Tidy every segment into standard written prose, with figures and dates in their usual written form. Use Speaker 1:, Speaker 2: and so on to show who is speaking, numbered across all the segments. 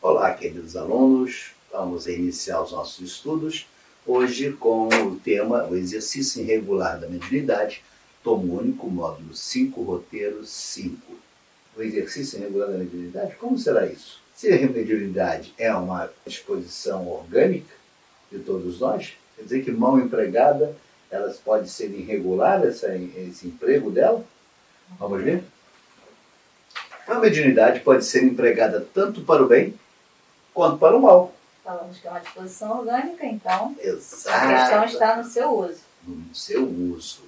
Speaker 1: Olá, queridos alunos, vamos iniciar os nossos estudos, hoje com o tema o exercício irregular da mediunidade, tomo único, módulo 5, roteiro 5. O exercício irregular da mediunidade, como será isso? Se a mediunidade é uma disposição orgânica de todos nós, quer dizer que mal empregada, elas podem ser irregular, esse emprego dela? Vamos ver? A mediunidade pode ser empregada tanto para o bem quanto para o mal.
Speaker 2: Falamos que é uma disposição orgânica, então
Speaker 1: Exato.
Speaker 2: A questão está no seu uso.
Speaker 1: No seu uso.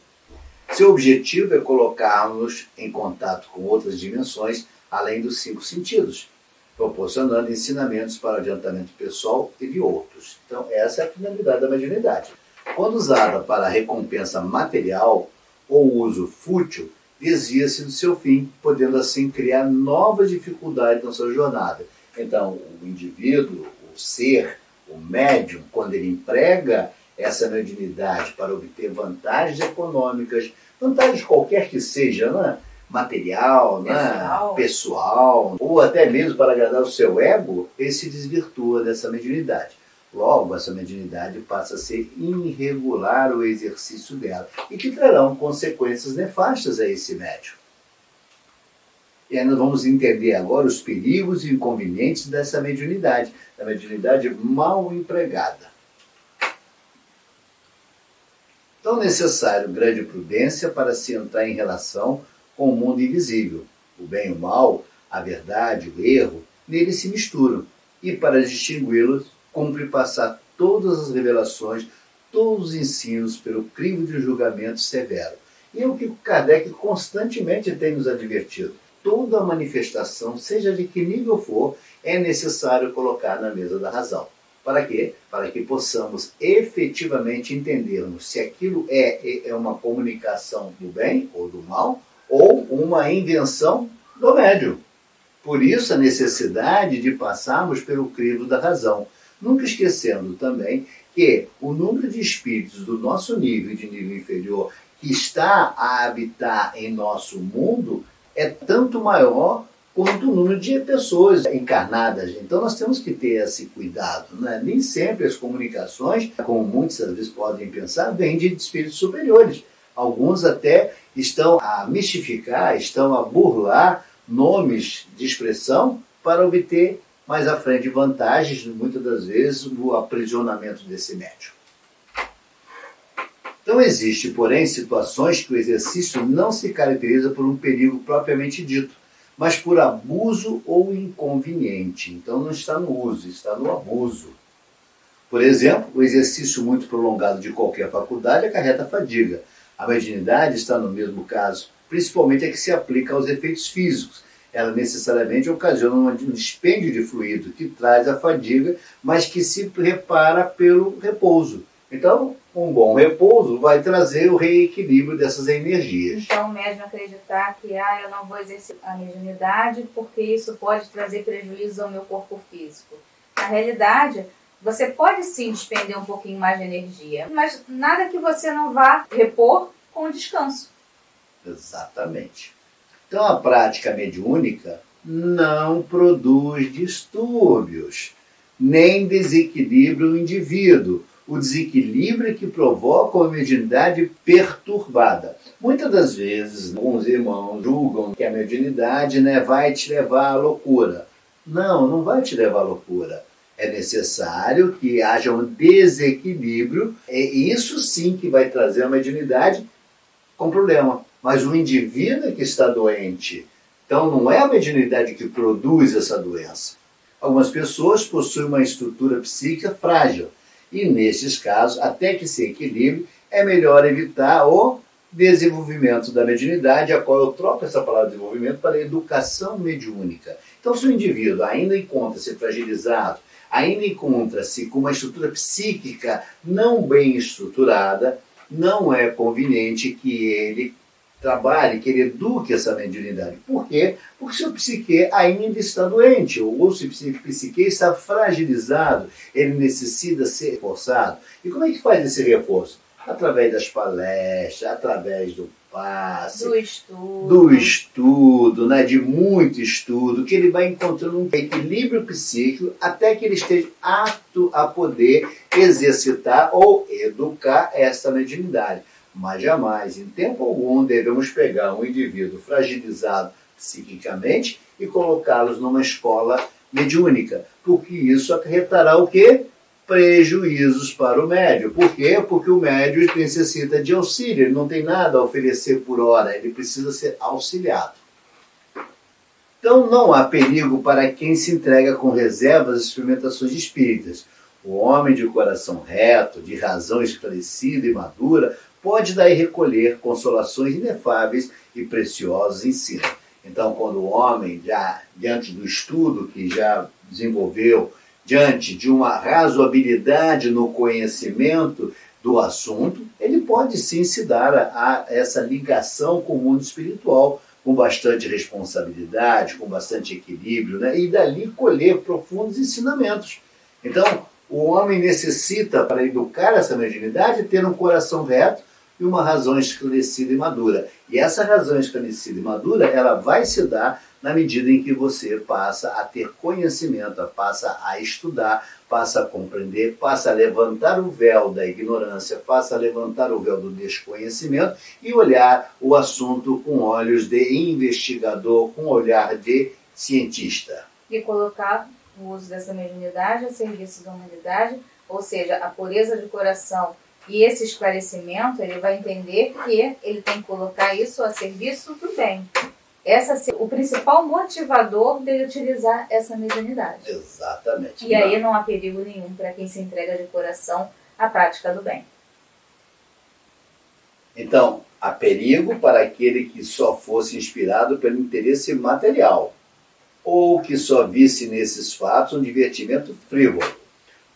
Speaker 1: Seu objetivo é colocar-nos em contato com outras dimensões, além dos 5 sentidos, proporcionando ensinamentos para o adiantamento pessoal e de outros. Então, essa é a finalidade da mediunidade. Quando usada para recompensa material ou uso fútil, desvia-se do seu fim, podendo assim criar novas dificuldades na sua jornada. Então, o indivíduo, o ser, o médium, quando ele emprega essa mediunidade para obter vantagens econômicas, vantagens qualquer que seja, né? Material, pessoal, ou até mesmo para agradar o seu ego, ele se desvirtua dessa mediunidade. Logo, essa mediunidade passa a ser irregular o exercício dela e que trarão consequências nefastas a esse médium. E aí nós vamos entender agora os perigos e inconvenientes dessa mediunidade, da mediunidade mal empregada. Então é necessário grande prudência para se entrar em relação com o mundo invisível. O bem e o mal, a verdade, o erro, neles se misturam. E para distingui-los, cumpre passar todas as revelações, todos os ensinos pelo crivo de um julgamento severo. E é o que Kardec constantemente tem nos advertido. Toda manifestação, seja de que nível for, é necessário colocar na mesa da razão. Para quê? Para que possamos efetivamente entendermos se aquilo é uma comunicação do bem ou do mal, ou uma invenção do médium. Por isso a necessidade de passarmos pelo crivo da razão. Nunca esquecendo também que o número de espíritos do nosso nível e de nível inferior que está a habitar em nosso mundo é tanto maior quanto o número de pessoas encarnadas. Então nós temos que ter esse cuidado, né? Nem sempre as comunicações, como muitos às vezes podem pensar, vêm de espíritos superiores. Alguns até estão a mistificar, estão a burlar nomes de expressão para obter mais à frente vantagens, muitas das vezes, no aprisionamento desse médium. Então existe, porém, situações que o exercício não se caracteriza por um perigo propriamente dito, mas por abuso ou inconveniente. Então não está no uso, está no abuso. Por exemplo, o exercício muito prolongado de qualquer faculdade acarreta fadiga. A mediunidade está no mesmo caso, principalmente a que se aplica aos efeitos físicos. Ela necessariamente ocasiona um dispêndio de fluido que traz a fadiga, mas que se repara pelo repouso. Então, um bom repouso vai trazer o reequilíbrio dessas energias.
Speaker 2: Então, o médium acreditar que eu não vou exercer a mediunidade porque isso pode trazer prejuízo ao meu corpo físico. Na realidade, você pode sim despender um pouquinho mais de energia, mas nada que você não vá repor com descanso.
Speaker 1: Exatamente. Então a prática mediúnica não produz distúrbios, nem desequilibra o indivíduo. O desequilíbrio que provoca a mediunidade perturbada. Muitas das vezes, alguns irmãos julgam que a mediunidade vai te levar à loucura. Não, não vai te levar à loucura. É necessário que haja um desequilíbrio, e isso sim que vai trazer a mediunidade com problema. Mas o indivíduo que está doente, então não é a mediunidade que produz essa doença. Algumas pessoas possuem uma estrutura psíquica frágil, e nesses casos, até que se equilibre, é melhor evitar o desenvolvimento da mediunidade, a qual eu troco essa palavra desenvolvimento para educação mediúnica. Então, se o indivíduo ainda encontra-se fragilizado, ainda encontra-se com uma estrutura psíquica não bem estruturada, não é conveniente que ele trabalhe, que ele eduque essa mediunidade. Por quê? Porque seu psique ainda está doente, ou se o psique está fragilizado, ele necessita ser reforçado. E como é que faz esse reforço? Através das palestras, através do passe,
Speaker 2: do
Speaker 1: estudo, né, de muito estudo, que ele vai encontrando um equilíbrio psíquico até que ele esteja apto a poder exercitar ou educar essa mediunidade. Mas jamais, em tempo algum, devemos pegar um indivíduo fragilizado psiquicamente e colocá-los numa escola mediúnica, porque isso acarretará o quê? Prejuízos para o médium. Por quê? Porque o médium necessita de auxílio, ele não tem nada a oferecer por hora, ele precisa ser auxiliado. Então não há perigo para quem se entrega com reservas às experimentações espíritas. O homem de coração reto, de razão esclarecida e madura, pode daí recolher consolações inefáveis e preciosos ensinos. Então, quando o homem, já diante do estudo que já desenvolveu, diante de uma razoabilidade no conhecimento do assunto, ele pode sim se dar a essa ligação com o mundo espiritual, com bastante responsabilidade, com bastante equilíbrio, né? E dali colher profundos ensinamentos. Então, o homem necessita, para educar essa mediunidade, ter um coração reto e uma razão esclarecida e madura. E essa razão esclarecida e madura, ela vai se dar na medida em que você passa a ter conhecimento, passa a estudar, passa a compreender, passa a levantar o véu da ignorância, passa a levantar o véu do desconhecimento e olhar o assunto com olhos de investigador, com olhar de cientista.
Speaker 2: E colocar o uso dessa mediunidade a serviço da humanidade, ou seja, a pureza de coração e esse esclarecimento, ele vai entender que ele tem que colocar isso a serviço do bem. Esse é o principal motivador dele utilizar essa mediunidade.
Speaker 1: Exatamente.
Speaker 2: E aí não há perigo nenhum para quem se entrega de coração à prática do bem.
Speaker 1: Então, há perigo para aquele que só fosse inspirado pelo interesse material, ou que só visse nesses fatos um divertimento frívolo.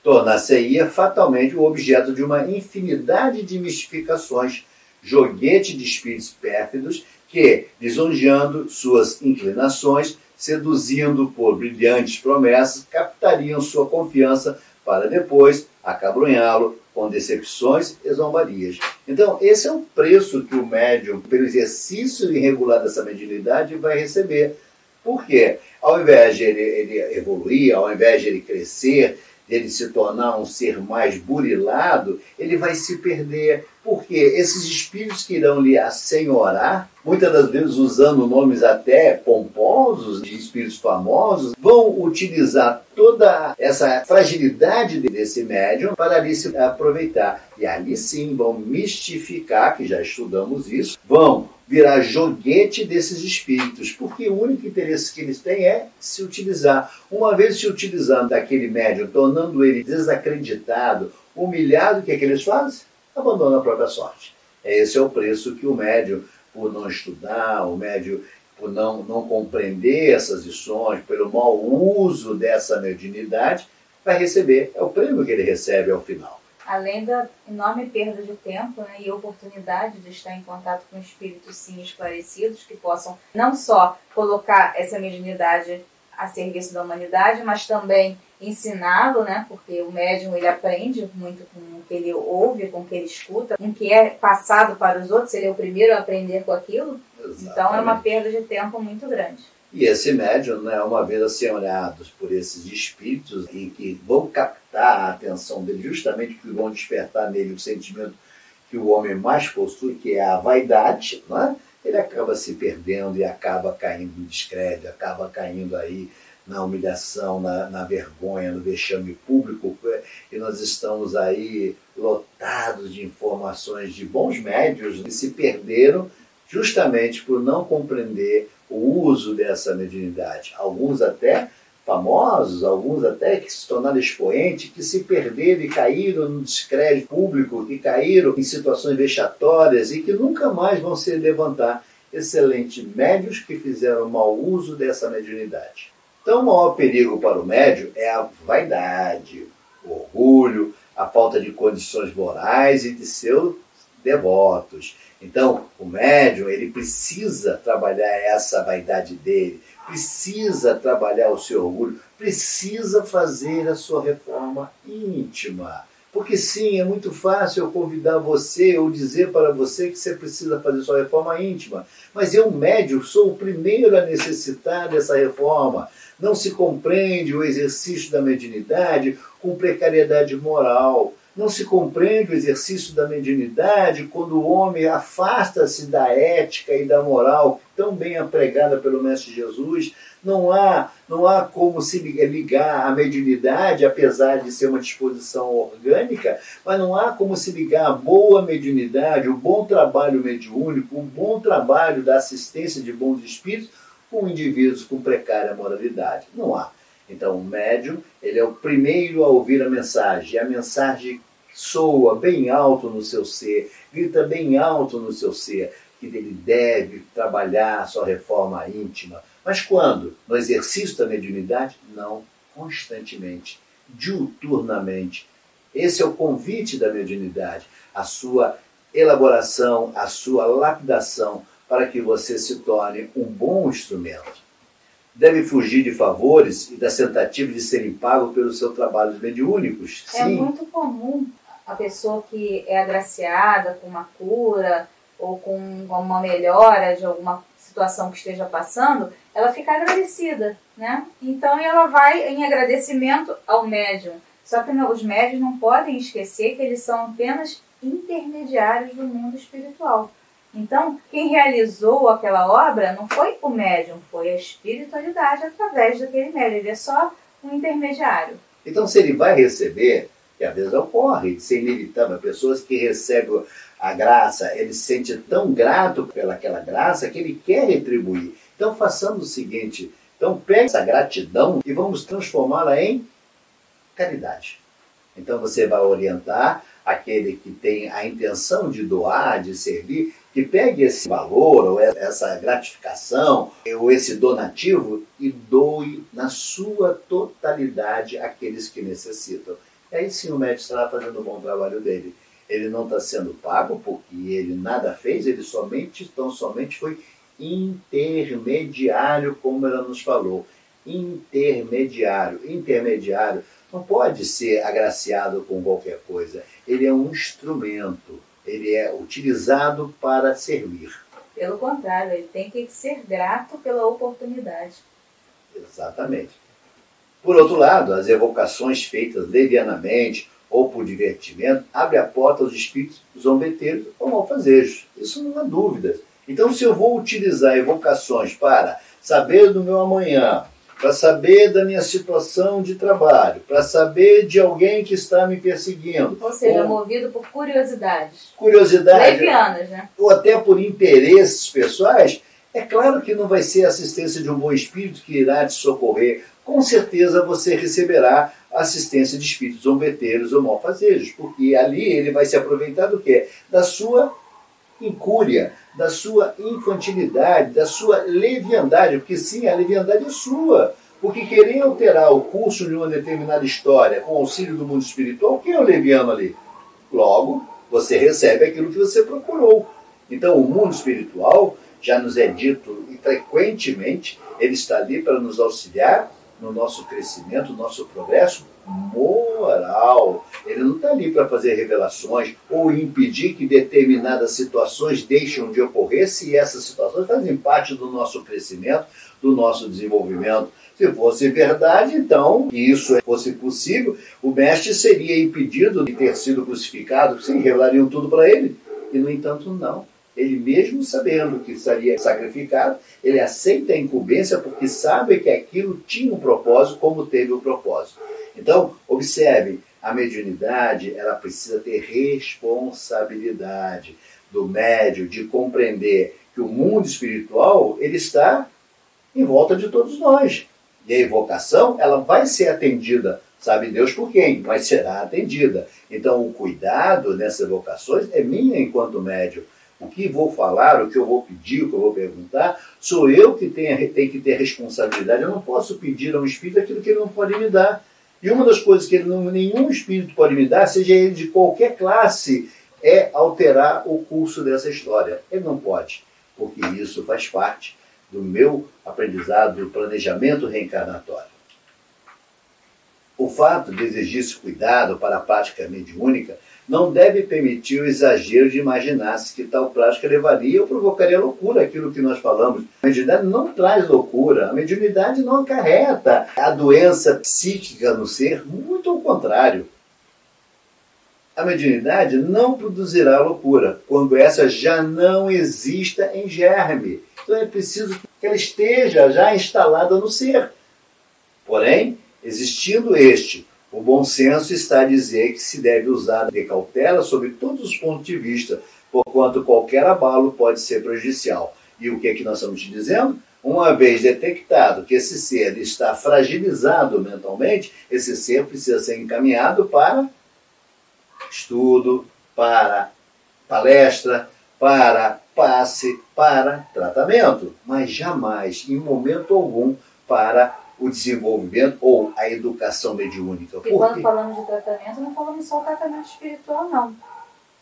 Speaker 1: Tornar-se-ia fatalmente o objeto de uma infinidade de mistificações, joguete de espíritos pérfidos que, lisonjeando suas inclinações, seduzindo por brilhantes promessas, captariam sua confiança para depois acabrunhá-lo com decepções e zombarias. Então, esse é o preço que o médium, pelo exercício irregular dessa mediunidade, vai receber. Por quê? Ao invés de ele evoluir, ao invés de ele crescer, ele se tornar um ser mais burilado, ele vai se perder. Porque esses espíritos que irão lhe assenhorar, muitas das vezes usando nomes até pomposos, de espíritos famosos, vão utilizar toda essa fragilidade desse médium para ali se aproveitar. E ali sim vão mistificar, que já estudamos isso, vão virar joguete desses espíritos, porque o único interesse que eles têm é se utilizar. Uma vez se utilizando daquele médium, tornando ele desacreditado, humilhado, o que é que eles fazem? Abandona a própria sorte. Esse é o preço que o médium, por não estudar, o médium, por não compreender essas lições, pelo mau uso dessa mediunidade, vai receber. É o prêmio que ele recebe ao final.
Speaker 2: Além da enorme perda de tempo, né, e oportunidade de estar em contato com espíritos sim esclarecidos, que possam não só colocar essa mediunidade a serviço da humanidade, mas também ensiná-lo, né, porque o médium ele aprende muito com o que ele ouve, com o que ele escuta, com o que é passado para os outros, ele é o primeiro a aprender com aquilo. Exatamente. Então é uma perda de tempo muito grande.
Speaker 1: E esse médium, né, uma vez assenhorados por esses espíritos e que vão captar a atenção dele, justamente que vão despertar nele o sentimento que o homem mais possui, que é a vaidade, né? Ele acaba se perdendo e acaba caindo no descrédito, acaba caindo aí na humilhação, na vergonha, no vexame público. E nós estamos aí lotados de informações de bons médiuns que se perderam justamente por não compreender o uso dessa mediunidade. Alguns até famosos, alguns até que se tornaram expoentes, que se perderam e caíram no descrédito público, que caíram em situações vexatórias e que nunca mais vão se levantar. Excelentes médiuns que fizeram mau uso dessa mediunidade. Então, o maior perigo para o médium é a vaidade, o orgulho, a falta de condições morais e de seus devotos. Então, o médium, ele precisa trabalhar essa vaidade dele, precisa trabalhar o seu orgulho, precisa fazer a sua reforma íntima. Porque sim, é muito fácil eu convidar você ou dizer para você que você precisa fazer sua reforma íntima. Mas eu, médium, sou o primeiro a necessitar dessa reforma. Não se compreende o exercício da mediunidade com precariedade moral. Não se compreende o exercício da mediunidade quando o homem afasta-se da ética e da moral tão bem apregada pelo Mestre Jesus. Não há como se ligar à mediunidade, apesar de ser uma disposição orgânica, mas não há como se ligar à boa mediunidade, o bom trabalho mediúnico, o bom trabalho da assistência de bons espíritos com indivíduos com precária moralidade. Não há. Então o médium, ele é o primeiro a ouvir a mensagem, e a mensagem soa bem alto no seu ser, grita bem alto no seu ser, que ele deve trabalhar a sua reforma íntima. Mas quando? No exercício da mediunidade? Não, constantemente, diuturnamente. Esse é o convite da mediunidade, a sua elaboração, a sua lapidação, para que você se torne um bom instrumento. Deve fugir de favores e das tentativas de serem pagos pelos seus trabalhos mediúnicos. Sim.
Speaker 2: É muito comum a pessoa que é agraciada com uma cura ou com uma melhora de alguma situação que esteja passando, ela fica agradecida, né? Então ela vai em agradecimento ao médium. Só que os médiuns não podem esquecer que eles são apenas intermediários do mundo espiritual. Então, quem realizou aquela obra não foi o médium, foi a espiritualidade através daquele médium. Ele é só um intermediário.
Speaker 1: Então, se ele vai receber, que às vezes ocorre, isso é inevitável, pessoas que recebem a graça, ele se sente tão grato pelaquela graça que ele quer retribuir. Então, façamos o seguinte, então pegue essa gratidão e vamos transformá-la em caridade. Então, você vai orientar aquele que tem a intenção de doar, de servir, que pegue esse valor, ou essa gratificação, ou esse donativo, e doe na sua totalidade àqueles que necessitam. E aí sim o médico estará fazendo um bom trabalho dele. Ele não está sendo pago porque ele nada fez, ele tão somente foi intermediário, como ela nos falou. Intermediário. Intermediário não pode ser agraciado com qualquer coisa. Ele é um instrumento. Ele é utilizado para servir.
Speaker 2: Pelo contrário, ele tem que ser grato pela oportunidade.
Speaker 1: Exatamente. Por outro lado, as evocações feitas levianamente ou por divertimento abrem a porta aos espíritos zombeteiros ou malfazejos. Isso não há dúvidas. Então, se eu vou utilizar evocações para saber do meu amanhã, para saber da minha situação de trabalho, para saber de alguém que está me perseguindo.
Speaker 2: Ou seja, movido por curiosidades.
Speaker 1: Curiosidades.
Speaker 2: Levianas, né?
Speaker 1: Ou até por interesses pessoais, é claro que não vai ser a assistência de um bom espírito que irá te socorrer. Com certeza você receberá assistência de espíritos zombeteiros ou malfazejos, porque ali ele vai se aproveitar do quê? Da sua incúria, da sua infantilidade, da sua leviandade, porque sim, a leviandade é sua. Porque querer alterar o curso de uma determinada história com auxílio do mundo espiritual, quem é o leviano ali? Logo, você recebe aquilo que você procurou. Então, o mundo espiritual, já nos é dito e frequentemente, ele está ali para nos auxiliar no nosso crescimento, no nosso progresso moral. Ele não está ali para fazer revelações ou impedir que determinadas situações deixem de ocorrer se essas situações fazem parte do nosso crescimento, do nosso desenvolvimento. Se fosse verdade, então, e isso fosse possível, o mestre seria impedido de ter sido crucificado, sim, revelariam tudo para ele. E, no entanto, não. Ele mesmo sabendo que seria sacrificado, ele aceita a incumbência porque sabe que aquilo tinha um propósito, como teve o propósito. Então, observe, a mediunidade, ela precisa ter responsabilidade do médium de compreender que o mundo espiritual, ele está em volta de todos nós. E a evocação, ela vai ser atendida, sabe Deus por quem, mas será atendida. Então, o cuidado nessas evocações é minha enquanto médium. O que vou falar, o que eu vou pedir, o que eu vou perguntar, sou eu que tenho que ter responsabilidade. Eu não posso pedir a um espírito aquilo que ele não pode me dar. E uma das coisas que nenhum espírito pode me dar, seja ele de qualquer classe, é alterar o curso dessa história. Ele não pode, porque isso faz parte do meu aprendizado, do planejamento reencarnatório. O fato de exigir-se cuidado para a prática mediúnica não deve permitir o exagero de imaginar-se que tal prática levaria ou provocaria loucura, aquilo que nós falamos. A mediunidade não traz loucura, a mediunidade não acarreta a doença psíquica no ser, muito ao contrário. A mediunidade não produzirá loucura, quando essa já não exista em germe. Então é preciso que ela esteja já instalada no ser. Porém, existindo o bom senso está a dizer que se deve usar de cautela sob todos os pontos de vista, porquanto qualquer abalo pode ser prejudicial. E o que é que nós estamos te dizendo? Uma vez detectado que esse ser está fragilizado mentalmente, esse ser precisa ser encaminhado para estudo, para palestra, para passe, para tratamento, mas jamais, em momento algum, para o desenvolvimento ou a educação mediúnica.
Speaker 2: Porque quando falamos de tratamento, não falamos só o tratamento espiritual, não.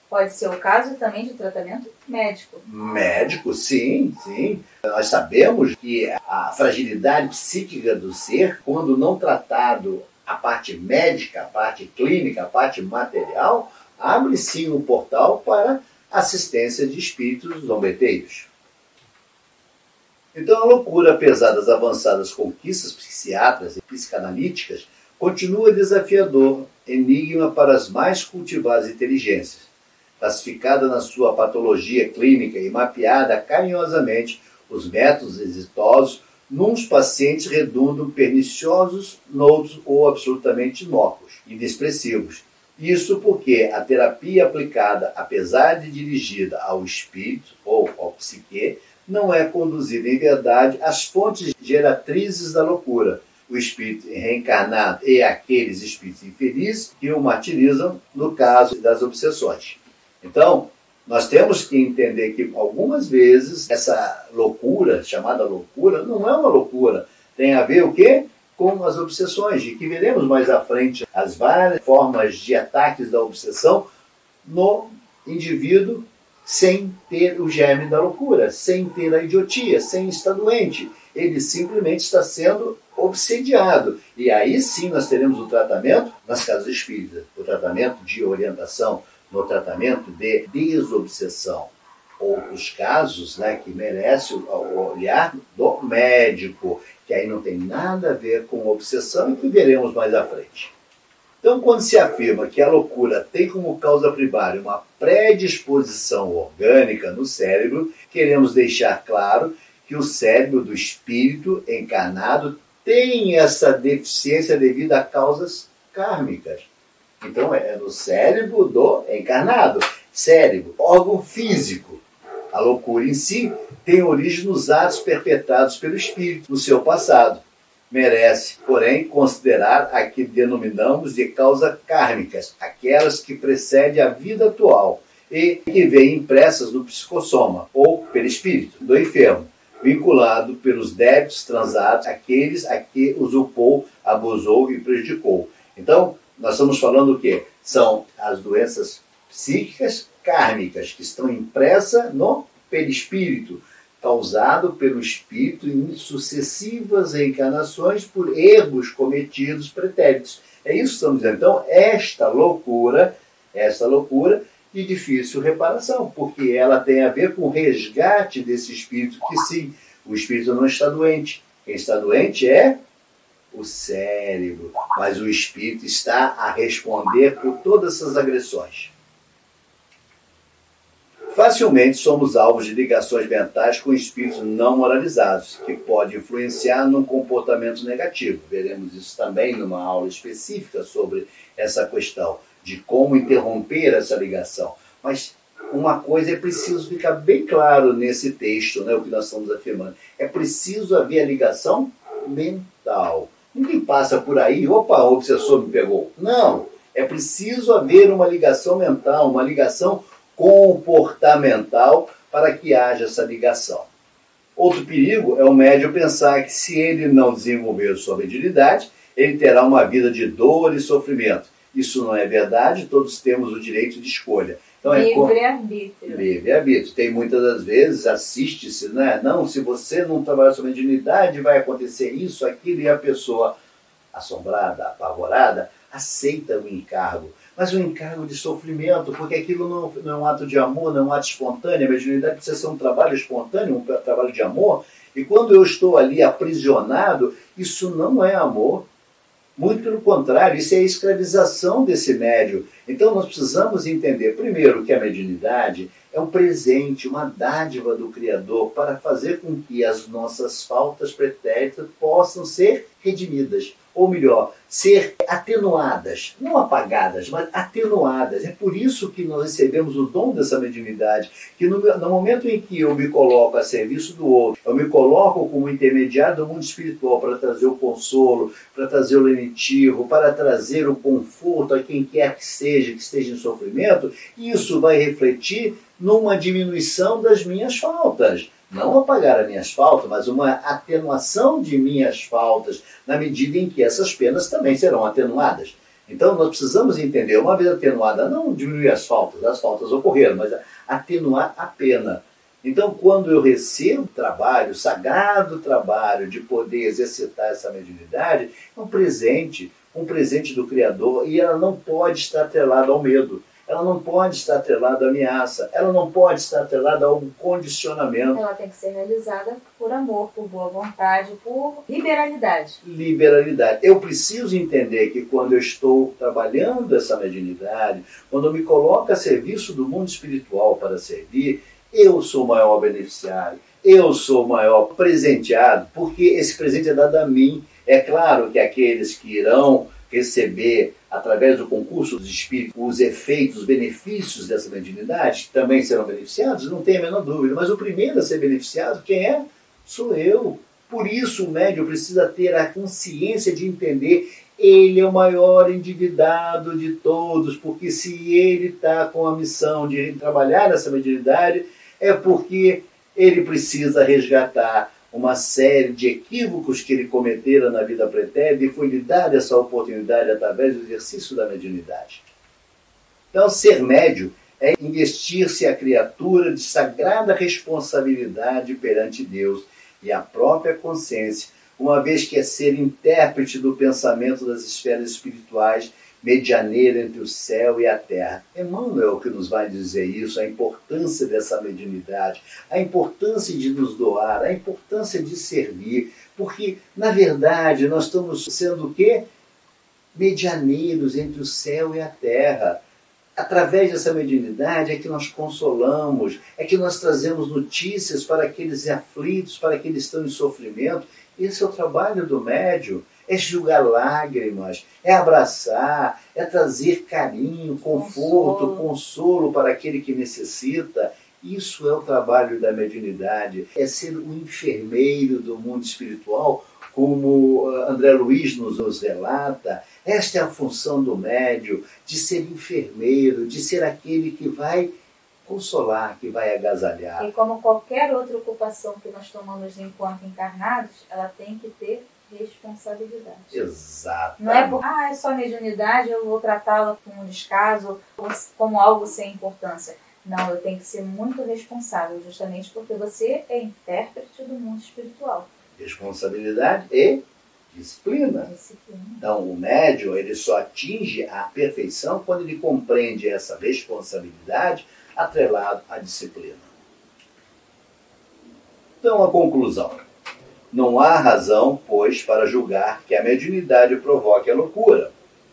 Speaker 2: Pode ser o caso também de tratamento médico.
Speaker 1: Médico, sim, sim. Nós sabemos que a fragilidade psíquica do ser, quando não tratado a parte médica, a parte clínica, a parte material, abre sim um portal para assistência de espíritos zombeteiros. Então a loucura, apesar das avançadas conquistas psiquiátricas e psicanalíticas, continua desafiador enigma para as mais cultivadas inteligências. Classificada na sua patologia clínica e mapeada carinhosamente, os métodos exitosos nuns pacientes redundam perniciosos, noutros ou absolutamente inócuos, inexpressivos. Isso porque a terapia aplicada, apesar de dirigida ao espírito ou ao psique, não é conduzida em verdade às fontes geratrizes da loucura, o espírito reencarnado e aqueles espíritos infelizes que o martirizam no caso das obsessões. Então, nós temos que entender que algumas vezes essa loucura, chamada loucura, não é uma loucura. Tem a ver o quê? Com as obsessões, de que veremos mais à frente as várias formas de ataques da obsessão no indivíduo sem ter o germe da loucura, sem ter a idiotia, sem estar doente. Ele simplesmente está sendo obsediado. E aí sim nós teremos o tratamento nas casas espíritas, o tratamento de orientação, no tratamento de desobsessão. Outros casos, né, que merecem o olhar do médico, que aí não tem nada a ver com obsessão e que veremos mais à frente. Então, quando se afirma que a loucura tem como causa primária uma predisposição orgânica no cérebro, queremos deixar claro que o cérebro do espírito encarnado tem essa deficiência devido a causas kármicas. Então, é no cérebro do encarnado. Cérebro, órgão físico. A loucura em si tem origem nos atos perpetrados pelo espírito no seu passado. Merece, porém, considerar a que denominamos de causas kármicas, aquelas que precedem a vida atual e que vêm impressas no psicossoma, ou perispírito, do enfermo, vinculado pelos débitos transatos, aqueles a que usurpou, abusou e prejudicou. Então, nós estamos falando o quê? São as doenças psíquicas kármicas que estão impressas no perispírito, causado pelo espírito em sucessivas reencarnações por erros cometidos pretéritos. É isso que estamos dizendo. Então, esta loucura de difícil reparação, porque ela tem a ver com o resgate desse espírito, que sim, o espírito não está doente. Quem está doente é o cérebro, mas o espírito está a responder por todas essas agressões. Facilmente somos alvos de ligações mentais com espíritos não moralizados, que pode influenciar num comportamento negativo. Veremos isso também numa aula específica sobre essa questão de como interromper essa ligação. Mas uma coisa é preciso ficar bem claro nesse texto, né, o que nós estamos afirmando. É preciso haver a ligação mental. Ninguém passa por aí, opa, o obsessor me pegou. Não, é preciso haver uma ligação mental, uma ligação comportamental para que haja essa ligação. Outro perigo é o médium pensar que se ele não desenvolver sua mediunidade, ele terá uma vida de dor e sofrimento. Isso não é verdade, todos temos o direito de escolha. Então,
Speaker 2: livre-arbítrio.
Speaker 1: Livre-arbítrio. Tem muitas das vezes, assiste-se, né? Não, se você não trabalhar sua mediunidade, vai acontecer isso, aquilo, e a pessoa assombrada, apavorada, aceita o encargo. Mas um encargo de sofrimento, porque aquilo não é um ato de amor, não é um ato espontâneo. A mediunidade precisa ser um trabalho espontâneo, um trabalho de amor. E quando eu estou ali aprisionado, isso não é amor. Muito pelo contrário, isso é a escravização desse médium. Então nós precisamos entender, primeiro, que a mediunidade é um presente, uma dádiva do Criador para fazer com que as nossas faltas pretéritas possam ser redimidas. Ou melhor, ser atenuadas, não apagadas, mas atenuadas. É por isso que nós recebemos o dom dessa mediunidade, que no momento em que eu me coloco a serviço do outro, eu me coloco como intermediário do mundo espiritual para trazer o consolo, para trazer o lenitivo, para trazer o conforto a quem quer que esteja em sofrimento, isso vai refletir numa diminuição das minhas faltas. Não apagar as minhas faltas, mas uma atenuação de minhas faltas, na medida em que essas penas também serão atenuadas. Então nós precisamos entender, uma vez atenuada, não diminuir as faltas ocorreram, mas atenuar a pena. Então quando eu recebo o trabalho, o sagrado trabalho de poder exercitar essa mediunidade, é um presente do Criador, e ela não pode estar atrelada ao medo. Ela não pode estar atrelada à ameaça, ela não pode estar atrelada a um condicionamento.
Speaker 2: Ela tem que ser realizada por amor, por boa vontade, por liberalidade.
Speaker 1: Liberalidade. Eu preciso entender que quando eu estou trabalhando essa mediunidade, quando eu me coloco a serviço do mundo espiritual para servir, eu sou o maior beneficiário, eu sou o maior presenteado, porque esse presente é dado a mim. É claro que aqueles que irão receber, através do concurso dos espíritos, os efeitos, os benefícios dessa mediunidade, também serão beneficiados, não tem a menor dúvida. Mas o primeiro a ser beneficiado, quem é? Sou eu. Por isso o médium precisa ter a consciência de entender, ele é o maior endividado de todos, porque se ele está com a missão de trabalhar essa mediunidade, é porque ele precisa resgatar uma série de equívocos que ele cometera na vida pretérita, e foi lhe dada essa oportunidade através do exercício da mediunidade. Então, ser médium é investir-se a criatura de sagrada responsabilidade perante Deus e a própria consciência, uma vez que é ser intérprete do pensamento das esferas espirituais, medianeiro entre o céu e a terra. Emmanuel que nos vai dizer isso, a importância dessa mediunidade, a importância de nos doar, a importância de servir, porque, na verdade, nós estamos sendo o quê? Medianeiros entre o céu e a terra. Através dessa mediunidade é que nós consolamos, é que nós trazemos notícias para aqueles aflitos, para aqueles que estão em sofrimento. Esse é o trabalho do médium. É enxugar lágrimas, é abraçar, é trazer carinho, conforto, consolo para aquele que necessita. Isso é o trabalho da mediunidade. É ser o enfermeiro do mundo espiritual, como André Luiz nos relata. Esta é a função do médium, de ser enfermeiro, de ser aquele que vai consolar, que vai agasalhar.
Speaker 2: E como qualquer outra ocupação que nós tomamos enquanto encarnados, ela tem que ter responsabilidade.
Speaker 1: Exato.
Speaker 2: Não é é só mediunidade, eu vou tratá-la com um descaso, como algo sem importância. Não, eu tenho que ser muito responsável, justamente porque você é intérprete do mundo espiritual.
Speaker 1: Responsabilidade e disciplina. Então, o médium, ele só atinge a perfeição quando ele compreende essa responsabilidade atrelado à disciplina. Então, a conclusão. Não há razão, pois, para julgar que a mediunidade provoque a loucura.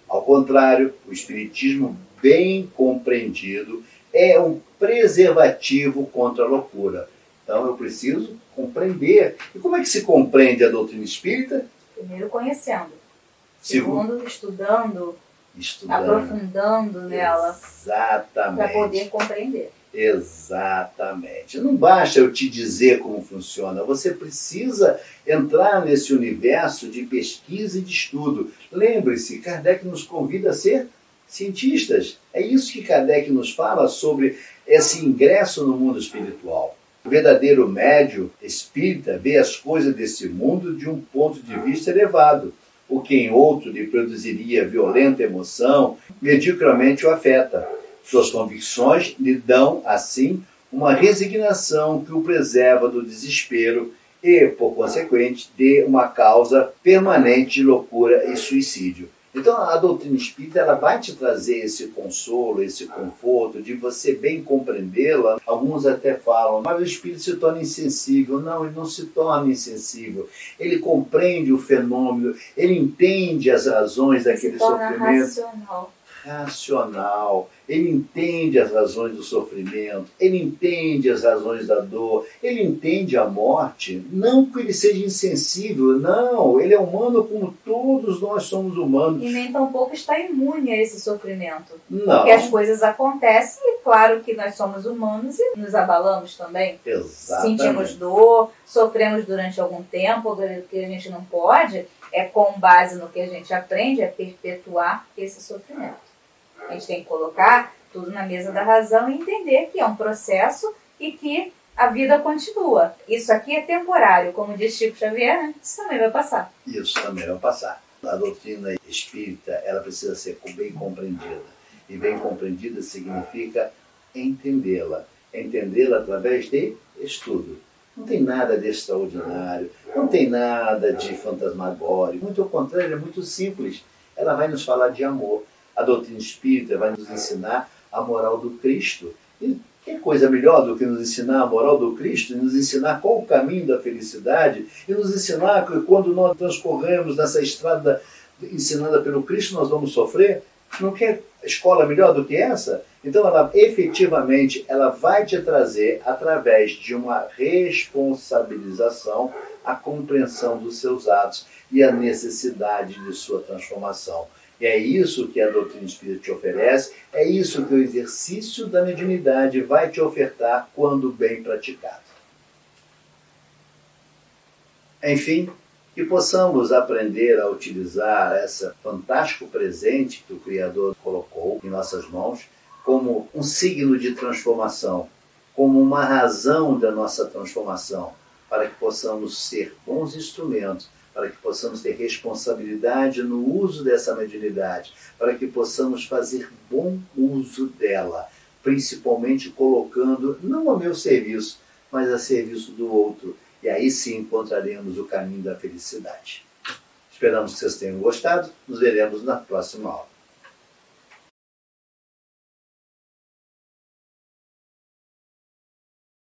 Speaker 1: Ao contrário, o espiritismo bem compreendido é um preservativo contra a loucura. Então eu preciso compreender. E como é que se compreende a doutrina espírita?
Speaker 2: Primeiro conhecendo. Segundo, estudando, aprofundando nela.
Speaker 1: Exatamente.
Speaker 2: Para poder compreender.
Speaker 1: Exatamente. Não basta eu te dizer como funciona, você precisa entrar nesse universo de pesquisa e de estudo. Lembre-se, Kardec nos convida a ser cientistas. É isso que Kardec nos fala sobre esse ingresso no mundo espiritual. O verdadeiro médium espírita vê as coisas desse mundo de um ponto de vista elevado. O que em outro lhe produziria violenta emoção, mediocremente o afeta. Suas convicções lhe dão, assim, uma resignação que o preserva do desespero e, por consequente, de uma causa permanente de loucura e suicídio. Então, a doutrina espírita ela vai te trazer esse consolo, esse conforto, de você bem compreendê-la. Alguns até falam, mas o espírito se torna insensível. Não, ele não se torna insensível. Ele compreende o fenômeno, ele entende as razões daquele sofrimento. Racional, ele entende as razões do sofrimento, ele entende as razões da dor, ele entende a morte, não que ele seja insensível, não, ele é humano como todos nós somos humanos.
Speaker 2: E nem tampouco está imune a esse sofrimento.
Speaker 1: Não.
Speaker 2: Porque as coisas acontecem e claro que nós somos humanos e nos abalamos também.
Speaker 1: Exatamente.
Speaker 2: Sentimos dor, sofremos durante algum tempo, o que a gente não pode é com base no que a gente aprende, é perpetuar esse sofrimento. A gente tem que colocar tudo na mesa da razão e entender que é um processo e que a vida continua. Isso aqui é temporário, como diz Chico Xavier, né? Isso também vai passar.
Speaker 1: Isso também vai passar. A doutrina espírita ela precisa ser bem compreendida. E bem compreendida significa entendê-la. Entendê-la através de estudo. Não tem nada de extraordinário, não tem nada de fantasmagórico. Muito ao contrário, é muito simples. Ela vai nos falar de amor. A doutrina espírita vai nos ensinar a moral do Cristo. E que coisa melhor do que nos ensinar a moral do Cristo, e nos ensinar qual o caminho da felicidade, e nos ensinar que quando nós transcorremos nessa estrada ensinada pelo Cristo, nós vamos sofrer? Não quer escola melhor do que essa? Então, ela efetivamente ela vai te trazer, através de uma responsabilização, a compreensão dos seus atos e a necessidade de sua transformação. E é isso que a doutrina espírita te oferece, é isso que o exercício da mediunidade vai te ofertar quando bem praticado. Enfim, que possamos aprender a utilizar esse fantástico presente que o Criador colocou em nossas mãos como um signo de transformação, como uma razão da nossa transformação, para que possamos ser bons instrumentos, para que possamos ter responsabilidade no uso dessa mediunidade, para que possamos fazer bom uso dela, principalmente colocando, não ao meu serviço, mas a serviço do outro. E aí sim encontraremos o caminho da felicidade. Esperamos que vocês tenham gostado. Nos veremos na próxima aula.